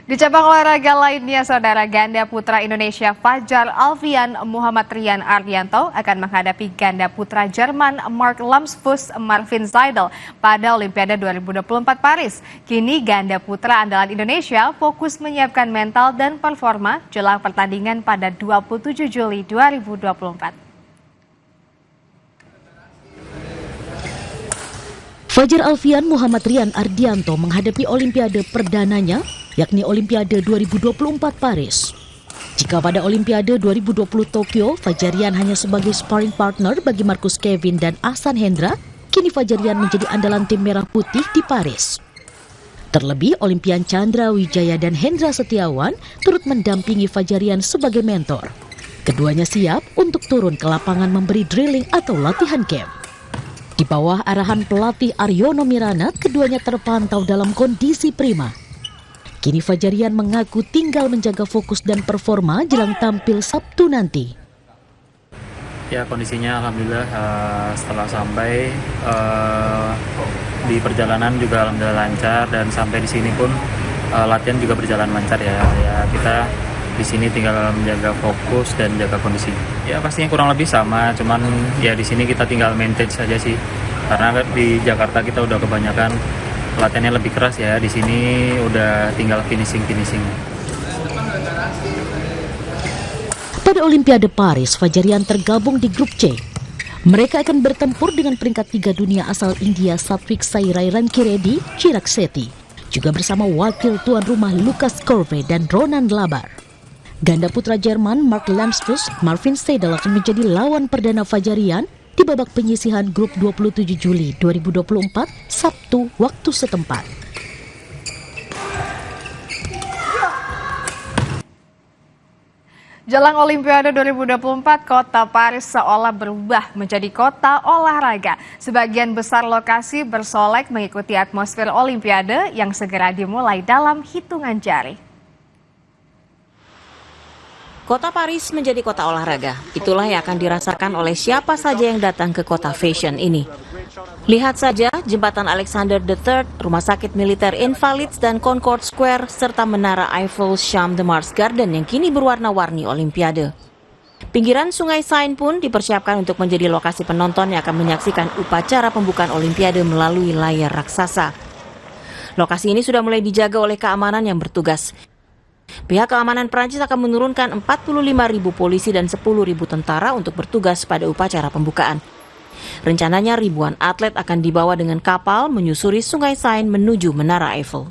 Di cabang olahraga lainnya, saudara ganda putra Indonesia Fajar Alfian Muhammad Rian Ardianto akan menghadapi ganda putra Jerman Mark Lamsfuss Marvin Seidel pada Olimpiade 2024 Paris. Kini ganda putra andalan Indonesia fokus menyiapkan mental dan performa jelang pertandingan pada 27 Juli 2024. Fajar Alfian Muhammad Rian Ardianto menghadapi Olimpiade perdananya, yakni Olimpiade 2024 Paris. Jika pada Olimpiade 2020 Tokyo, Fajarian hanya sebagai sparring partner bagi Marcus Kevin dan Ahsan Hendra, kini Fajarian menjadi andalan tim Merah Putih di Paris. Terlebih, Olimpian Chandra Wijaya dan Hendra Setiawan turut mendampingi Fajarian sebagai mentor. Keduanya siap untuk turun ke lapangan memberi drilling atau latihan camp. Di bawah arahan pelatih Aryono Mirana, keduanya terpantau dalam kondisi prima. Kini Fajarian mengaku tinggal menjaga fokus dan performa jelang tampil Sabtu nanti. Ya, kondisinya alhamdulillah setelah sampai di perjalanan juga alhamdulillah lancar, dan sampai di sini pun latihan juga berjalan lancar ya. Kita di sini tinggal menjaga fokus dan jaga kondisi. Ya pastinya kurang lebih sama, cuman ya di sini kita tinggal maintain saja sih. Karena di Jakarta kita udah kebanyakan latihannya lebih keras ya. Di sini udah tinggal finishing. Pada Olimpiade Paris, Fajarian tergabung di grup C. Mereka akan bertempur dengan peringkat 3 dunia asal India Satvik Sairaj Rankireddy Chirag Shetty, juga bersama wakil tuan rumah Lukas Corve dan Ronan Labar. Ganda putra Jerman Mark Lamsfuss Marvin Seidel akan menjadi lawan perdana Fajarian di babak penyisihan grup 27 Juli 2024 Sabtu waktu setempat. Jelang Olimpiade 2024, kota Paris seolah berubah menjadi kota olahraga. Sebagian besar lokasi bersolek mengikuti atmosfer Olimpiade yang segera dimulai dalam hitungan jari. Kota Paris menjadi kota olahraga. Itulah yang akan dirasakan oleh siapa saja yang datang ke kota fashion ini. Lihat saja jembatan Alexander III, rumah sakit militer Invalids dan Concorde Square, serta menara Eiffel Champ de Mars Garden yang kini berwarna-warni Olimpiade. Pinggiran Sungai Seine pun dipersiapkan untuk menjadi lokasi penonton yang akan menyaksikan upacara pembukaan Olimpiade melalui layar raksasa. Lokasi ini sudah mulai dijaga oleh keamanan yang bertugas. Pihak keamanan Prancis akan menurunkan 45.000 polisi dan 10.000 tentara untuk bertugas pada upacara pembukaan. Rencananya ribuan atlet akan dibawa dengan kapal menyusuri Sungai Seine menuju Menara Eiffel.